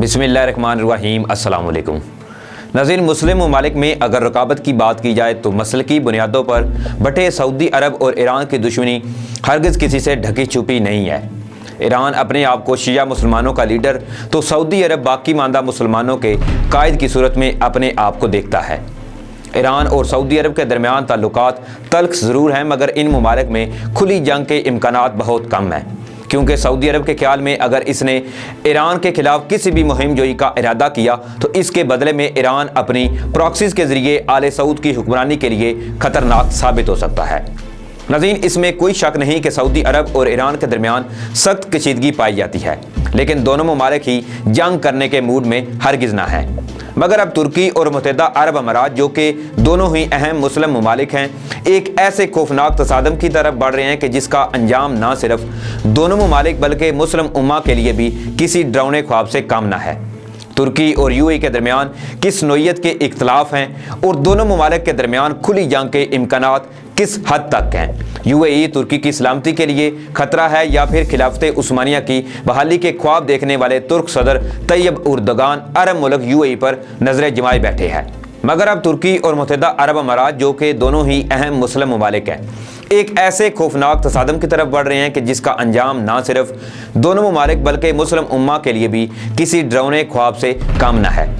बिस्मिल्लाहिर्रहमानिर्रहीम। अस्सलाम वालेकुम नाज़रीन, मुस्लिम ममालिक में अगर रकाबत की बात की जाए तो मसलकी बुनियादों पर बटे सऊदी अरब और ईरान की दुश्मनी हरगिज़ किसी से ढकी छुपी नहीं है। ईरान अपने आप को शिया मुसलमानों का लीडर तो सऊदी अरब बाकी मानदा मुसलमानों के कायद की सूरत में अपने आप को देखता है। ईरान और सऊदी अरब के दरमियान ताल्लुकात तल्ख ज़रूर हैं, मगर इन ममालिक में खुली जंग के इम्कानात बहुत कम हैं, क्योंकि सऊदी अरब के ख्याल में अगर इसने ईरान के खिलाफ किसी भी मुहिम जोई का इरादा किया तो इसके बदले में ईरान अपनी प्रॉक्सीज़ के ज़रिए आले सऊद की हुक्मरानी के लिए ख़तरनाक साबित हो सकता है। नाज़रीन, इसमें कोई शक नहीं कि सऊदी अरब और ईरान के दरमियान सख्त कशीदगी पाई जाती है, लेकिन दोनों ममालिक ही जंग करने के मूड में हरगिज़ ना हैं। मगर अब तुर्की और मुत्तहिदा अरब अमारात, जो कि दोनों ही अहम मुस्लिम ममालिक हैं, एक ऐसे खौफनाक तसादम की तरफ बढ़ रहे हैं कि जिसका अंजाम ना सिर्फ दोनों ममालिक बल्कि मुस्लिम उम्मा के लिए भी किसी डरावने ख्वाब से कम ना है। तुर्की और यूएई के दरमियान किस नोयत के इख्तलाफ हैं और दोनों ममालिक के दरमियान खुली जंग के इम्कानात किस हद तक हैं। यूएई तुर्की की सलामती के लिए खतरा है या फिर खिलाफत उस्मानिया की बहाली के ख्वाब देखने वाले तुर्क सदर तैयब उर्दगान अरब मुल्क यूएई पर नजरें जमाए बैठे हैं। मगर अब तुर्की और मुत्तहिदा अरब अमारात, जो कि दोनों ही अहम मुस्लिम ममालिक हैं, एक ऐसे खौफनाक तसादम की तरफ बढ़ रहे हैं कि जिसका अंजाम ना सिर्फ दोनों ममालिक बल्कि मुस्लिम उम्मा के लिए भी किसी डरावने ख्वाब से कम न है।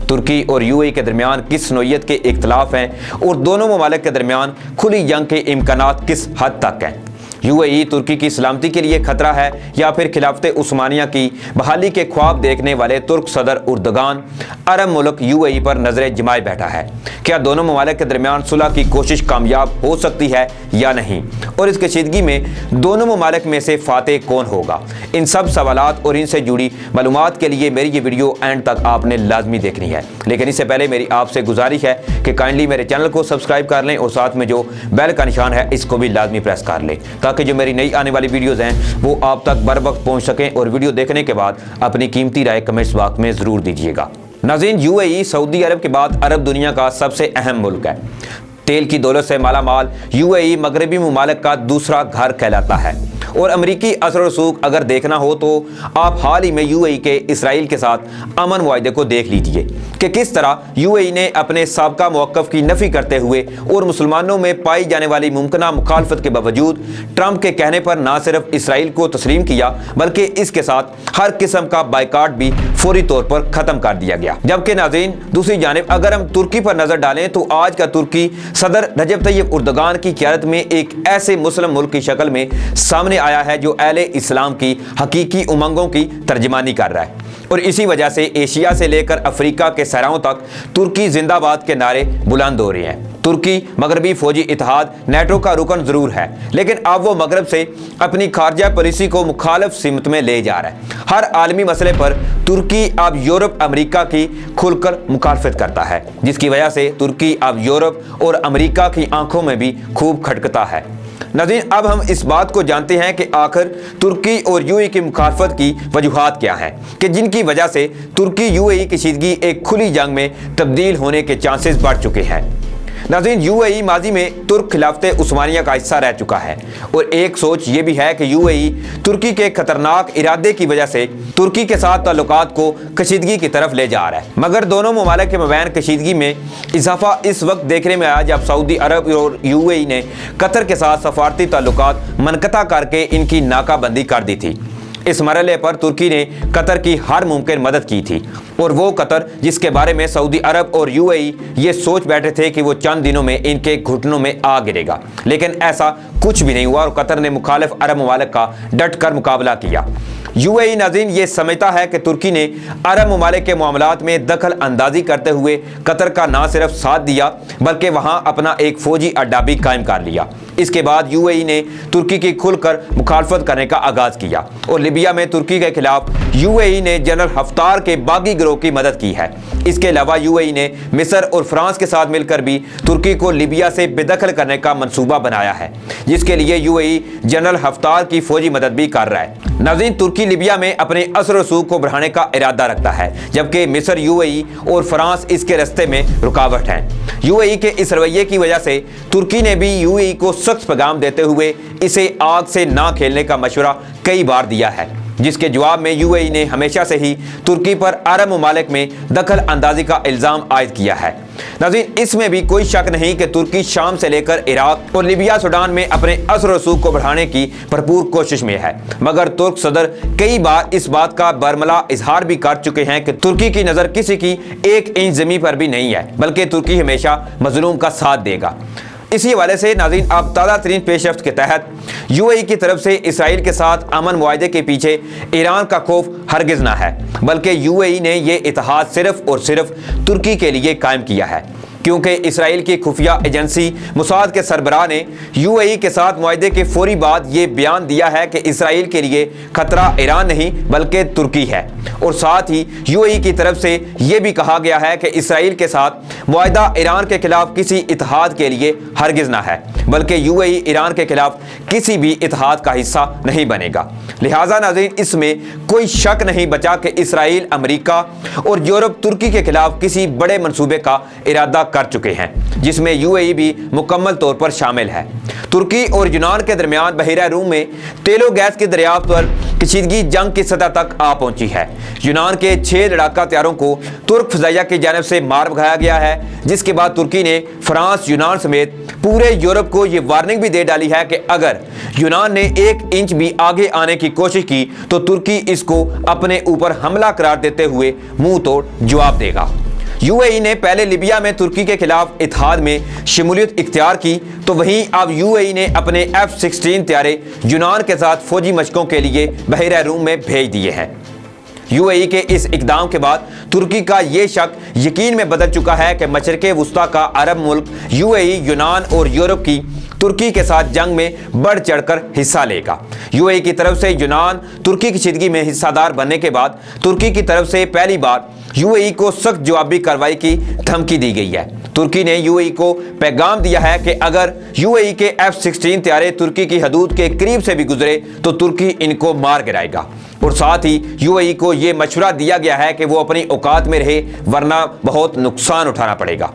तुर्की और यूएई के दरमियान किस नोयत के इख्तलाफ हैं और दोनों ममालिक के दरमियान खुली जंग के इम्कानात किस हद तक हैं। यूएई तुर्की की सलामती के लिए खतरा है या फिर खिलाफत उस्मानिया की बहाली के ख्वाब देखने वाले तुर्क सदर उर्दगान अरब मुल्क यूएई पर नजरें जमाए बैठा है। क्या दोनों ममालिक के दरमियान सुलह की कोशिश कामयाब हो सकती है या नहीं, और इस कशीदगी में दोनों ममालिक में से फातेह कौन होगा? इन सब सवालात और इनसे जुड़ी मालूमात के लिए मेरी ये वीडियो एंड तक आपने लाजमी देखनी है। लेकिन इससे पहले मेरी आपसे गुजारिश है कि काइंडली मेरे चैनल को सब्सक्राइब कर लें और साथ में जो बेल का निशान है इसको भी लाजमी प्रेस कर लें, ताकि जो मेरी नई आने वाली वीडियोज़ हैं वो आप तक बर वक्त पहुँच सकें। और वीडियो देखने के बाद अपनी कीमती राय कमेंट्स बॉक्स में ज़रूर दीजिएगा। नाज़रीन, यूएई सऊदी अरब के बाद अरब दुनिया का सबसे अहम मुल्क है। तेल की दौलत से माला माल यूएई मगरबी ममालिक का दूसरा घर कहलाता है। और अमरीकी असर रसूख अगर देखना हो तो आप हाल ही में यूएई के इसराइल के साथ अमन मुआहदे को देख लीजिए कि किस तरह यूएई ने अपने साबका मौक़िफ़ की नफ़ी करते हुए और मुसलमानों में पाई जाने वाली मुमकिना मुखालफत के बावजूद ट्रंप के कहने पर ना सिर्फ इसराइल को तस्लीम किया बल्कि इसके साथ हर किस्म का बाइकाट भी फौरी तौर पर ख़त्म कर दिया गया। जबकि नाज़रीन, दूसरी जानिब अगर हम तुर्की पर नज़र डालें तो आज का तुर्की सदर रजब तैयब उर्दगान की क़यादत में एक ऐसे मुस्लिम मुल्क की शक्ल में सामने आया है जो अहले इस्लाम की हकीकी उमंगों की तर्जमानी कर रहा है। और इसी वजह से एशिया से लेकर अफ्रीका के सहराओं तक तुर्की जिंदाबाद के नारे बुलंद हो रहे हैं। तुर्की मगरबी फौजी इत्तेहाद नेटो का रुकन ज़रूर है, लेकिन अब वो मगरब से अपनी खारजा पॉलिसी को मुखालिफ सिमत में ले जा रहा है। हर आलमी मसले पर तुर्की अब यूरोप अमेरिका की खुलकर मुखालफत करता है, जिसकी वजह से तुर्की अब यूरोप और अमेरिका की आंखों में भी खूब खटकता है। नाज़रीन, अब हम इस बात को जानते हैं कि आखिर तुर्की और यूएई की मुखालफत की वजूहात क्या हैं कि जिनकी वजह से तुर्की यूएई कशीदगी एक खुली जंग में तब्दील होने के चांसेस बढ़ चुके हैं। नाज़रीन, यूएई माजी में तुर्क खिलाफत उस्मानिया का हिस्सा रह चुका है और एक सोच ये भी है कि यूएई तुर्की के खतरनाक इरादे की वजह से तुर्की के साथ ताल्लुकात को कशीदगी की तरफ ले जा रहा है। मगर दोनों ममालिक के मबैन कशीदगी में इजाफा इस वक्त देखने में आया जब सऊदी अरब और यूएई ने कतर के साथ सफारती ताल्लुकात मनक़ता करके इनकी नाकाबंदी कर दी थी। इस मरहले पर तुर्की ने कतर की हर मुमकिन मदद की थी, और वो कतर जिसके बारे में सऊदी अरब और यूएई ये सोच बैठे थे कि वो चंद दिनों में इनके घुटनों में आ गिरेगा, लेकिन ऐसा कुछ भी नहीं हुआ और कतर ने मुखालिफ अरब ममालिक का डट कर मुकाबला किया। यूएई नाज़रीन ये समझता है कि तुर्की ने अरब ममालिक के मामलात में दखल अंदाजी करते हुए कतर का ना सिर्फ साथ दिया बल्कि वहाँ अपना एक फ़ौजी अड्डा भी कायम कर लिया। इसके बाद यूएई ने तुर्की की खुलकर मुखालफत करने का आगाज़ किया और लीबिया में तुर्की के खिलाफ यूएई ने जनरल हफ्तार के बागी गिरोह की मदद की है। इसके अलावा यूएई ने मिस्र और फ्रांस के साथ मिलकर भी तुर्की को लीबिया से बेदखल करने का मंसूबा बनाया है, जिसके लिए यूएई जनरल हफ्तार की फौजी मदद भी कर रहा है। नाज़रीन, तुर्की लीबिया में अपने असर रसूख को बढ़ाने का इरादा रखता है, जबकि मिस्र, यूएई और फ्रांस इसके रास्ते में रुकावट हैं। यूएई के इस रवैये की वजह से तुर्की ने भी यूएई को सख्त पैगाम देते हुए इसे आग से ना खेलने का मशवरा कई बार दिया है। جس کے جواب میں یو اے ای نے ہمیشہ سے ہی ترکی پر عرب ممالک میں دخل اندازی کا الزام عائد کیا ہے۔ ناظرین، اس میں بھی کوئی شک نہیں کہ ترکی شام سے لے کر عراق اور لیبیا سوڈان میں اپنے اثر و رسوخ کو بڑھانے کی بھرپور کوشش میں ہے، مگر ترک صدر کئی بار اس بات کا برملا اظہار بھی کر چکے ہیں کہ ترکی کی نظر کسی کی ایک انچ زمین پر بھی نہیں ہے، بلکہ ترکی ہمیشہ مظلوم کا ساتھ دے گا۔ اسی حوالے سے ناظرین، اب تازہ ترین پیش رفت کے تحت یو اے ای کی طرف سے اسرائیل کے ساتھ امن معاہدے کے پیچھے ایران کا خوف ہرگز نہ ہے، بلکہ یو اے ای نے یہ اتحاد صرف اور صرف ترکی کے لیے قائم کیا ہے، کیونکہ اسرائیل کی خفیہ ایجنسی موساد کے سربراہ نے یو اے ای کے ساتھ معاہدے کے فوری بعد یہ بیان دیا ہے کہ اسرائیل کے لیے خطرہ ایران نہیں بلکہ ترکی ہے، اور ساتھ ہی یو اے ای کی طرف سے یہ بھی کہا گیا ہے کہ اسرائیل کے ساتھ معاہدہ ایران کے خلاف کسی اتحاد کے لیے ہرگز نہ ہے، بلکہ یو اے ای ایران کے خلاف کسی بھی اتحاد کا حصہ نہیں بنے گا۔ لہٰذا ناظرین، اس میں کوئی شک نہیں بچا کہ اسرائیل امریکہ اور یورپ ترکی کے خلاف کسی بڑے منصوبے کا ارادہ کر چکے ہیں، جس میں یو اے ای بھی مکمل طور پر شامل ہے۔ ترکی اور یونان کے درمیان بحیرہ روم میں تیل و گیس کی دریافت پر کشیدگی جنگ کی سطح تک آ پہنچی ہے۔ یونان کے 6 لڑاکا طیاروں کو ترک فضائیہ کی جانب سے مار بھگایا گیا ہے، جس کے بعد ترکی نے فرانس، یونان سمیت پورے یورپ کو یہ وارننگ بھی دے ڈالی ہے کہ اگر یونان نے 1 انچ بھی آگے آنے کی کوشش کی تو ترکی اس کو اپنے اوپر حملہ قرار دیتے ہوئے منہ توڑ جواب دے گا۔ یو اے ای نے پہلے لیبیا میں ترکی کے خلاف اتحاد میں شمولیت اختیار کی، تو وہیں اب یو اے ای نے اپنے F-16 طیارے یونان کے ساتھ فوجی مشقوں کے لیے بحیرہ روم میں بھیج دیے ہیں۔ یو اے ای کے اس اقدام کے بعد ترکی کا یہ شک یقین میں بدل چکا ہے کہ مشرق وسطیٰ کا عرب ملک یو اے ای یونان اور یورپ کی ترکی کے ساتھ جنگ میں بڑھ چڑھ کر حصہ لے گا۔ یو اے ای کی طرف سے یونان ترکی کی کشیدگی میں حصہ دار بننے کے بعد ترکی کی طرف سے پہلی بار یو اے ای کو سخت جوابی کارروائی کی دھمکی دی گئی ہے۔ ترکی نے یو اے ای کو پیغام دیا ہے کہ اگر یو اے ای کے F-16 طیارے ترکی کی حدود کے قریب سے بھی گزرے تو ترکی ان کو مار گرائے گا، اور ساتھ ہی یو اے ای کو یہ مشورہ دیا گیا ہے کہ وہ اپنی اوقات میں رہے ورنہ بہت نقصان اٹھانا پڑے گا۔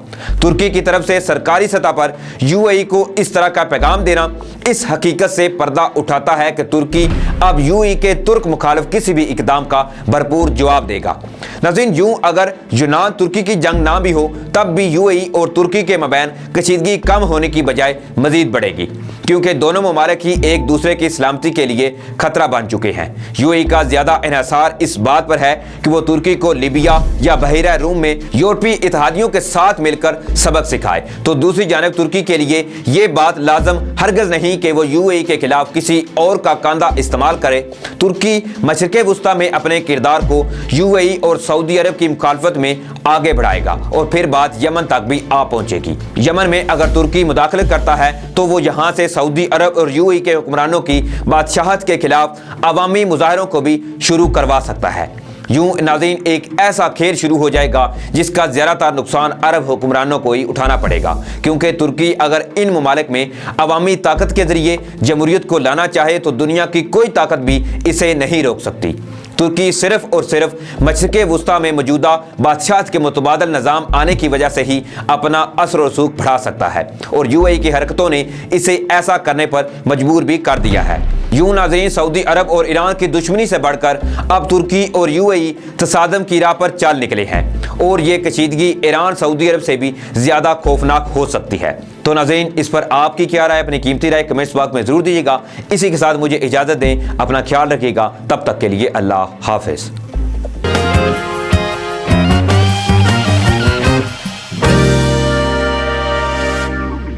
ترکی کی طرف سے سرکاری سطح پر یو اے ای کو اس طرح کا پیغام دینا اس حقیقت سے پردہ اٹھاتا ہے کہ ترکی اب یو اے ای کے ترک مخالف کسی بھی اقدام کا بھرپور جواب دے گا۔ ناظرین، یوں اگر یونان ترکی کی جنگ نہ بھی ہو تب بھی یو اے ای اور ترکی کے مابین کشیدگی کم ہونے کی بجائے مزید بڑھے گی، کیونکہ دونوں ممالک ہی ایک دوسرے کی سلامتی کے لیے خطرہ بن چکے ہیں۔ یو اے ای کا زیادہ انحصار اس بات پر ہے کہ وہ ترکی کو لیبیا یا بحیرہ روم میں یورپی اتحادیوں کے ساتھ مل کر سبق سکھائے، تو دوسری جانب ترکی کے لیے یہ بات لازم ہرگز نہیں کہ وہ یو اے ای کے خلاف کسی اور کا کاندھا استعمال کرے۔ ترکی مشرق وسطیٰ میں اپنے کردار کو یو اے ای اور سعودی عرب کی مخالفت میں آگے بڑھائے گا، اور پھر بات یمن تک بھی آ پہنچے گی۔ یمن میں اگر ترکی مداخلت کرتا ہے تو وہ یہاں سے سعودی عرب اور یو اے ای کے حکمرانوں کی بادشاہت کے خلاف عوامی مظاہروں کو بھی شروع کروا سکتا ہے۔ یوں ناظرین، ایک ایسا کھیل شروع ہو جائے گا جس کا زیادہ تر نقصان عرب حکمرانوں کو ہی اٹھانا پڑے گا، کیونکہ ترکی اگر ان ممالک میں عوامی طاقت کے ذریعے جمہوریت کو لانا چاہے تو دنیا کی کوئی طاقت بھی اسے نہیں روک سکتی۔ ترکی صرف اور صرف مشرق وسطیٰ میں موجودہ بادشاہت کے متبادل نظام آنے کی وجہ سے ہی اپنا اثر و رسوخ بڑھا سکتا ہے، اور یو اے ای کی حرکتوں نے اسے ایسا کرنے پر مجبور بھی کر دیا ہے۔ یوں ناظرین، سعودی عرب اور ایران کی دشمنی سے بڑھ کر اب ترکی اور یو اے ای تصادم کی راہ پر چل نکلے ہیں، اور یہ کشیدگی ایران سعودی عرب سے بھی زیادہ خوفناک ہو سکتی ہے۔ تو ناظرین، اس پر آپ کی کیا رائے؟ اپنی قیمتی رائے کمنٹس باکس میں ضرور دیجیے گا۔ اسی کے ساتھ مجھے اجازت دیں، اپنا خیال رکھیے گا، تب تک کے لیے اللہ حافظ۔